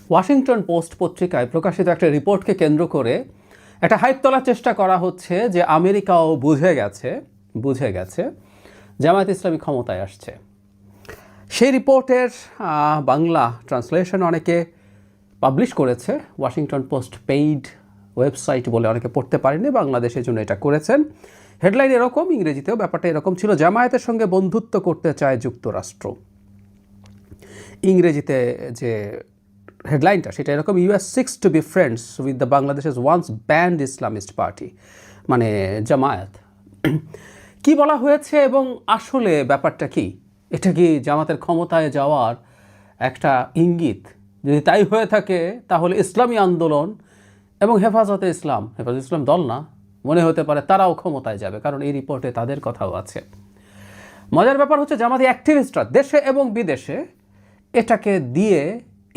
Washington post পত্রিকায় প্রকাশিত একটা রিপোর্টকে কেন্দ্র করে একটা হাইপ তোলার চেষ্টা করা হচ্ছে যে আমেরিকাও বুঝে গেছে জামায়াত ইসলামী ক্ষমতায় আসছে। সেই রিপোর্টের বাংলা ট্রান্সলেশন অনেকে পাবলিশ করেছে। ওয়াশিংটন পোস্ট পেইড ওয়েবসাইট বলে অনেকে পড়তে পারেনি, বাংলাদেশের জন্য এটা করেছেন। হেডলাইন এরকম, ইংরেজিতেও ব্যাপারটা এরকম ছিল, জামায়াতের সঙ্গে বন্ধুত্ব করতে চায় যুক্তরাষ্ট্র। ইংরেজিতে যে হেডলাইনটা সেটা এরকম, US seeks to be friends with the বাংলাদেশের ওয়ান্স ব্যান্ড ইসলামিস্ট পার্টি, মানে জামায়াত। কি বলা হয়েছে এবং আসলে ব্যাপারটা কি? এটা কি জামাতের ক্ষমতায় যাওয়ার একটা ইঙ্গিত? যদি তাই হয়ে থাকে তাহলে ইসলামী আন্দোলন এবং হেফাজতে ইসলাম দল না, মনে হতে পারে তারাও ক্ষমতায় যাবে, কারণ এই রিপোর্টে তাদের কথাও আছে। মজার ব্যাপার হচ্ছে জামাতি অ্যাক্টিভিস্টরা দেশে এবং বিদেশে এটাকে দিয়ে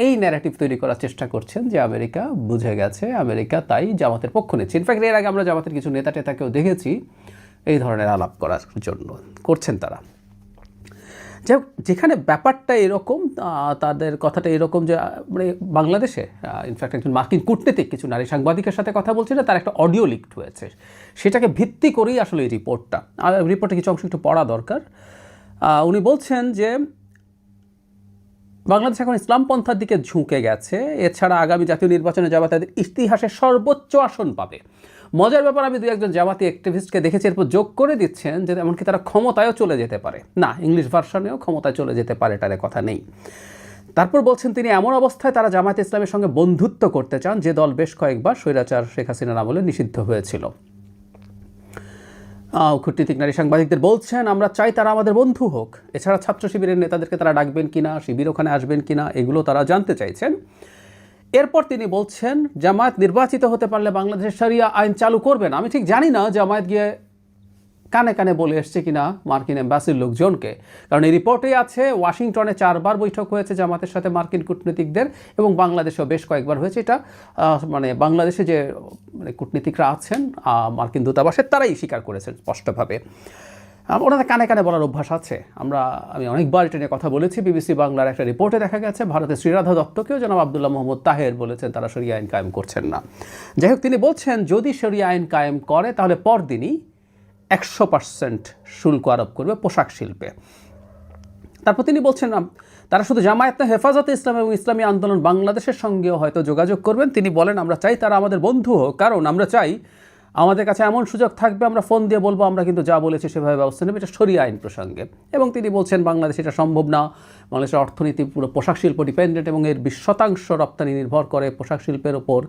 এই ন্যারেটিভ তৈরি করার চেষ্টা করছেন যে আমেরিকা বুঝে গেছে, আমেরিকা তাই জামাতের পক্ষ নিচ্ছে। ইনফ্যাক্ট এর আগে আমরা জামাতের কিছু নেতা টেতাকেও দেখেছি এই ধরনের আলাপ করার জন্য করছেন তারা। যেখানে ব্যাপারটা এরকম, তাদের কথাটা এরকম যে মানে বাংলাদেশে ইনফ্যাক্ট একজন মার্কিন কূটনীতিক কিছু নারী সাংবাদিকের সাথে কথা বলছিল, তার একটা অডিও লিকড হয়েছে, সেটাকে ভিত্তি করেই আসলে এই রিপোর্টটা। আর রিপোর্টে কিছু অংশ একটু পড়া দরকার। উনি বলছেন যে বাংলাদেশ এখন ইসলামপন্থার দিকে ঝুঁকে গেছে, এছাড়া আগামী জাতীয় নির্বাচনে জামাত তাদের ইতিহাসে সর্বোচ্চ আসন পাবে। মজার ব্যাপার, আমি 2-1 জামাতি অ্যাক্টিভিস্টকে দেখেছি, এরপর যোগ করে দিচ্ছেন যে এমনকি তারা ক্ষমতায়ও চলে যেতে পারে। না, ইংলিশ ভার্সনেও ক্ষমতায় চলে যেতে পারে, এটার কথা নেই। তারপর বলছেন তিনি এমন অবস্থায় তারা জামায়াত ইসলামের সঙ্গে বন্ধুত্ব করতে চান যে দল বেশ কয়েকবার স্বৈরাচার শেখ হাসিনার আমলে নিষিদ্ধ হয়েছিল। কূটনীতিক নারী সাংবাদিকদের বলছেন, আমরা চাই তারা আমাদের বন্ধু হোক। এছাড়া ছাত্র শিবিরের নেতাদেরকে তারা ডাকবেন কিনা, শিবির ওখানে আসবেন কিনা, এগুলো তারা জানতে চাইছেন। এরপর তিনি বলছেন জামায়াত নির্বাচিত হতে পারলে বাংলাদেশের শরিয়া আইন চালু করবেন। আমি ঠিক জানি না জামায়াত গিয়ে কানে কানে বলে এসছে কিনা মার্কিন এম্বাসির লোকজনকে, কারণ এই রিপোর্টেই আছে ওয়াশিংটনে 4 বার বৈঠক হয়েছে জামাতের সাথে মার্কিন কূটনীতিকদের, এবং বাংলাদেশেও বেশ কয়েকবার হয়েছে। এটা মানে বাংলাদেশে যে মানে কূটনীতিকরা আছেন মার্কিন দূতাবাসের, তারাই স্বীকার করেছেন স্পষ্টভাবে। ওনাদের কানে কানে বলার অভ্যাস আছে। আমি অনেকবার এটা নিয়ে কথা বলেছি। বিবিসি বাংলার একটা রিপোর্টে দেখা গেছে ভারতের শ্রীরাধা দত্তকেও জনাব আবদুল্লাহ মোহাম্মদ তাহের বলেছেন তারা শরিয়া আইন কায়েম করছেন না। যাই হোক, তিনি বলছেন যদি শরিয়া আইন কায়েম করে তাহলে পরদিনই 100% শুল্ক আরোপ করবে পোশাক শিল্পে। তারপর তিনি বলছেন তারা শুধু জামায়াত না, হেফাজতে ইসলাম এবং ইসলামী আন্দোলন বাংলাদেশের সঙ্গেও হয়তো যোগাযোগ করবেন। তিনি বলেন আমরা চাই তারা আমাদের বন্ধু হোক, কারণ আমরা চাই আমাদের কাছে এমন সুযোগ থাকবে আমরা ফোন দিয়ে বলবো আমরা কিন্তু যা বলেছি সেভাবে ব্যবস্থা নেবে, এটা শরিয়া আইন প্রসঙ্গে। এবং তিনি বলছেন বাংলাদেশে এটা সম্ভব না, বাংলাদেশের অর্থনীতি পুরো পোশাক শিল্প ডিপেন্ডেন্ট এবং এর 20% রপ্তানি নির্ভর করে পোশাক শিল্পের ওপর।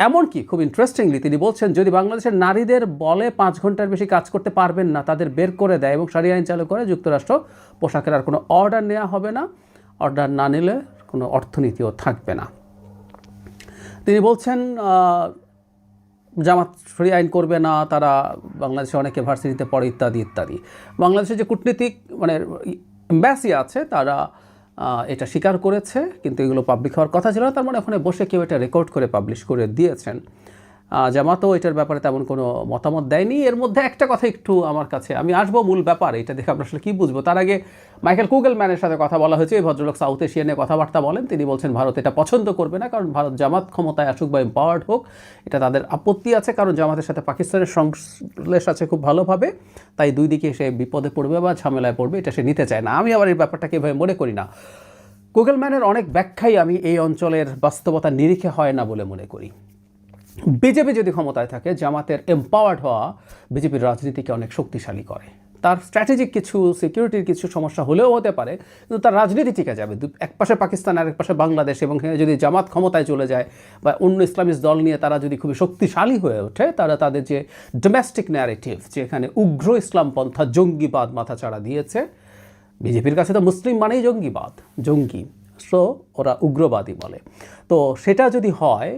এমনকি খুব ইন্টারেস্টিংলি তিনি বলছেন যদি বাংলাদেশের নারীদের বলে 5 ঘন্টার বেশি কাজ করতে পারবেন না, তাদের বের করে দেয় এবং শরিয়া আইন চালু করে, যুক্তরাষ্ট্র পোশাকের আর কোনো অর্ডার নেওয়া হবে না, অর্ডার না নিলে কোনো অর্থনীতিও থাকবে না। তিনি বলছেন জামাত শরিয়া আইন করবে না, তারা বাংলাদেশে অনেকে ভার্সিটিতে পড়ে ইত্যাদি ইত্যাদি। বাংলাদেশে যে কূটনীতিক মানে এম্বাসি আছে তারা এটা স্বীকার করেছে, কিন্তু এগুলো পাবলিক হওয়ার কথা ছিল না। তার মানে ওখানে বসে কেউ এটা রেকর্ড করে পাবলিশ করে দিয়েছেন। জামাতও এটার ব্যাপারে তেমন কোনো মতামত দেয়নি। এর মধ্যে একটা কথা একটু আমার কাছে, আমি আসবো মূল ব্যাপার, এটা দেখে আমরা আসলে কী বুঝবো। তার আগে মাইকেল কুগেলম্যানের সাথে কথা বলা হয়েছে। এই ভদ্রলোক সাউথ এশিয়া নিয়ে কথাবার্তা বলেন। তিনি বলছেন ভারত এটা পছন্দ করবে না, কারণ ভারত জামাত ক্ষমতায় আসুক বা এম্পাওয়ার্ড হোক, এটা তাদের আপত্তি আছে, কারণ জামাতের সাথে পাকিস্তানের সংশ্লেষ আছে খুব ভালোভাবে, তাই দুই দিকে সে বিপদে পড়বে বা ঝামেলায় পড়বে, এটা সে নিতে চায় না। আমি আবার এই ব্যাপারটাকে এভাবে মনে করি না। কুগেলম্যানের অনেক ব্যাখ্যাই আমি এই অঞ্চলের বাস্তবতার নিরিখে হয় না বলে মনে করি। বিজেপি যদি ক্ষমতায় থাকে, জামাতের এম্পাওয়ার্ড হওয়া বিজেপির রাজনীতিকে অনেক শক্তিশালী করে। তার স্ট্র্যাটেজিক কিছু সিকিউরিটির কিছু সমস্যা হলেও হতে পারে, কিন্তু তার রাজনীতি টিকে যাবে। এক পাশে পাকিস্তান আর এক পাশে বাংলাদেশ, এবং যদি জামাত ক্ষমতায় চলে যায় বা অন্য ইসলামিস্ট দল নিয়ে তারা যদি খুবই শক্তিশালী হয়ে ওঠে, তারা তাদের যে ডোমেস্টিক ন্যারেটিভ, যেখানে উগ্র ইসলামপন্থা জঙ্গিবাদ মাথাচাড়া দিয়েছে, বিজেপির কাছে তো মুসলিম মানেই জঙ্গি, সো ওরা উগ্রবাদী বলে, তো সেটা যদি হয়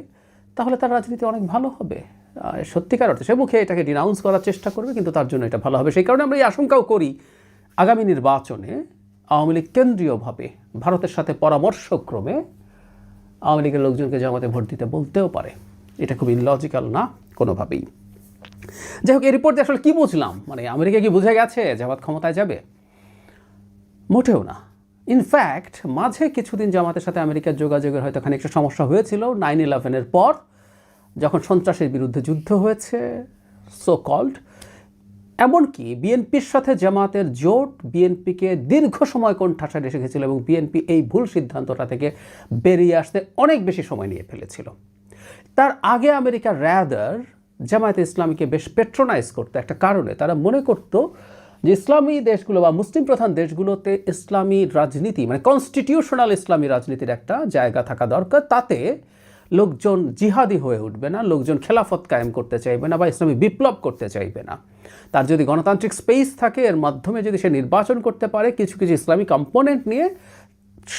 তাহলে তার রাজনীতি অনেক ভালো হবে। সত্যিকার অর্থে সে মুখে এটাকে ডিনাউন্স করার চেষ্টা করবে, কিন্তু তার জন্য এটা ভালো হবে। সেই কারণে আমরা এই আশঙ্কাও করি আগামী নির্বাচনে আওয়ামী লীগ কেন্দ্রীয়ভাবে ভারতের সাথে পরামর্শক্রমে আওয়ামী লীগের লোকজনকে জামাতে ভোট দিতে বলতেও পারে। এটা খুব ইললজিক্যাল না কোনোভাবেই। যাই হোক, এই রিপোর্ট দিয়ে আসলে কী বুঝলাম, মানে আমেরিকা কি বুঝে গেছে জামাত ক্ষমতায় যাবে? মোটেও না। ইনফ্যাক্ট মাঝে কিছুদিন জামাতের সাথে আমেরিকার যোগাযোগের হয়তো খানিকটা সমস্যা হয়েছিল 9/11-এর পর, যখন সন্ত্রাসের বিরুদ্ধে যুদ্ধ হয়েছে সো কল্ড। এমনকি বিএনপির সাথে জামাতের জোট বিএনপিকে দীর্ঘ সময় কোণঠাসায় রেখে গেছিল এবং বিএনপি এই ভুল সিদ্ধান্তটা থেকে বেরিয়ে আসতে অনেক বেশি সময় নিয়ে ফেলেছিল। তার আগে আমেরিকা র্যাদার জামায়াতে ইসলামীকে বেশ পেট্রোনাইজ করতে একটা কারণে, তারা মনে করতো যে ইসলামী দেশগুলো বা মুসলিম প্রধান দেশগুলোতে ইসলামী রাজনীতি মানে কনস্টিটিউশনাল ইসলামী রাজনীতির একটা জায়গা থাকা দরকার। তাতে লোকজন জিহাদি হয়ে উঠবে না, লোকজন খেলাফত কায়েম করতে চাইবে না বা ইসলামী বিপ্লব করতে চাইবে না। তার যদি গণতান্ত্রিক স্পেস থাকে, এর মাধ্যমে যদি সে নির্বাচন করতে পারে কিছু কিছু ইসলামী কম্পোনেন্ট নিয়ে,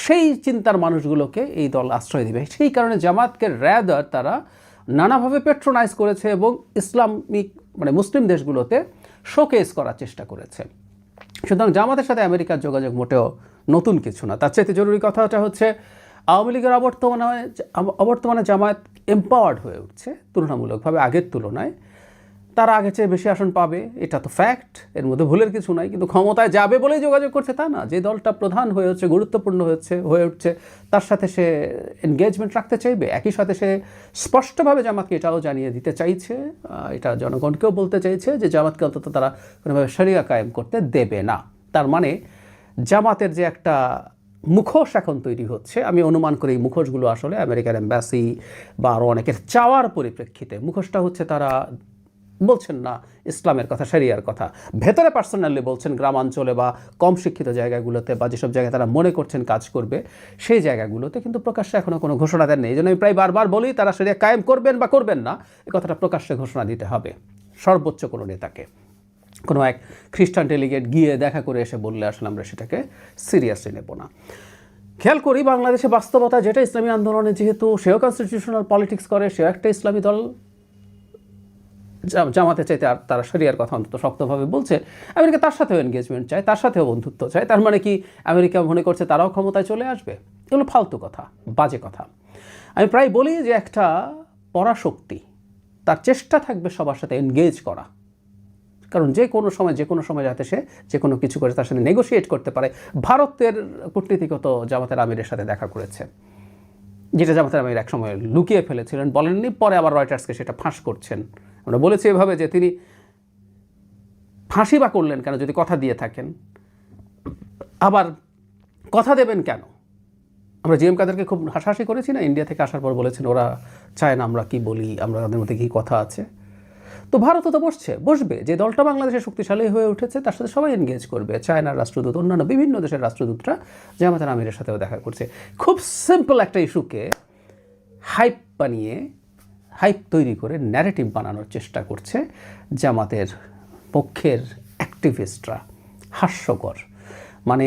সেই চিন্তার মানুষগুলোকে এই দল আশ্রয় দেবে। সেই কারণে জামাতকে র্যাদার তারা নানাভাবে পেট্রোনাইজ করেছে এবং ইসলামিক মানে মুসলিম দেশগুলোতে শোকেস করার চেষ্টা করেছে। সুতরাং জামাতের সাথে আমেরিকার যোগাযোগ মোটেও নতুন কিছু না। তার চাইতে জরুরি কথাটা হচ্ছে আওয়ামী লীগের অবর্তমানে জামায়াত এম্পাওয়ার্ড হয়ে উঠছে তুলনামূলকভাবে আগের তুলনায়। তারা আগের চেয়ে বেশি আসন পাবে, এটা তো ফ্যাক্ট, এর মধ্যে ভুলের কিছু নাই। কিন্তু ক্ষমতায় যাবে বলেই যোগাযোগ করছে তা না। যে দলটা প্রধান হয়ে হচ্ছে, গুরুত্বপূর্ণ হয়ে উঠছে, তার সাথে সে এনগেজমেন্ট রাখতে চাইবে। একই সাথে সে স্পষ্টভাবে জামাতকে এটাও জানিয়ে দিতে চাইছে, এটা জনগণকেও বলতে চাইছে যে জামাতকে অন্তত তারা কোনোভাবে শরিয়া কায়েম করতে দেবে না। তার মানে জামাতের যে একটা মুখোশ এখন তৈরি হচ্ছে, আমি অনুমান করি এই মুখোশগুলো আসলে আমেরিকার এম্বাসি বা আরও অনেকের চাওয়ার পরিপ্রেক্ষিতে মুখোশটা হচ্ছে তারা বলছেন না ইসলামের কথা, শরিয়ার কথা, ভেতরে পার্সোনালি বলছেন গ্রামাঞ্চলে বা কম শিক্ষিত জায়গাগুলোতে বা যেসব জায়গায় তারা মনে করছেন কাজ করবে সেই জায়গাগুলোতে, কিন্তু প্রকাশ্যে এখনও কোনো ঘোষণা দেন নেই। এই জন্য আমি প্রায় বারবার বলি তারা শরিয়া কায়েম করবেন বা করবেন না এই কথাটা প্রকাশ্যে ঘোষণা দিতে হবে সর্বোচ্চ কোনো নেতাকে। কোনো এক খ্রিস্টান ডেলিগেট গিয়ে দেখা করে এসে বললে আসলে আমরা সেটাকে সিরিয়াসলি নেব না। খেয়াল করি বাংলাদেশে বাস্তবতা যেটা, ইসলামী আন্দোলনে যেহেতু সেও কনস্টিটিউশনাল পলিটিক্স করে, সেও একটা ইসলামী দল, জামাতে চাইতে আর তারা শরিয়ার কথা অন্তত শক্তভাবে বলছে। আমেরিকা তার সাথেও এনগেজমেন্ট চায়, তার সাথেও বন্ধুত্ব চায়। তার মানে কি আমেরিকা মনে করছে তারাও ক্ষমতায় চলে আসবে? এগুলো ফালতু কথা, বাজে কথা। আমি প্রায় বলি যে একটা পরাশক্তি তার চেষ্টা থাকবে সবার সাথে এনগেজ করা, কারণ যে কোনো সময় যাতে সে যে কোনো কিছু করে তার সাথে নেগোশিয়েট করতে পারে। ভারতের কূটনীতিগত জামাতের আমিরের সাথে দেখা করেছে, যেটা জামাতের আমির একসময় লুকিয়ে ফেলেছিলেন, বলেননি, পরে আবার রয়টার্সকে সেটা ফাঁস করছেন। আমরা বলেছি এভাবে যে তিনি ফাঁসি বা করলেন কেন যদি কথা দিয়ে থাকেন, আবার কথা দেবেন কেন? আমরা জিএম কাদেরকে খুব হাসাহাসি করেছি না, ইন্ডিয়া থেকে আসার পর বলেছেন ওরা চায় না আমরা কি বলি, আমরা তাদের মধ্যে কী কথা আছে। তো ভারতও তো বসবে, যে দলটা বাংলাদেশে শক্তিশালী হয়ে উঠেছে তার সাথে সবাই এনগেজ করবে। চায়নার রাষ্ট্রদূত, অন্যান্য বিভিন্ন দেশের রাষ্ট্রদূতরা জামাতের আমিরের সাথেও দেখা করছে। খুব সিম্পল একটা ইস্যুকে হাইপ তৈরি করে ন্যারেটিভ বানানোর চেষ্টা করছে জামাতের পক্ষের অ্যাক্টিভিস্টরা। হাস্যকর, মানে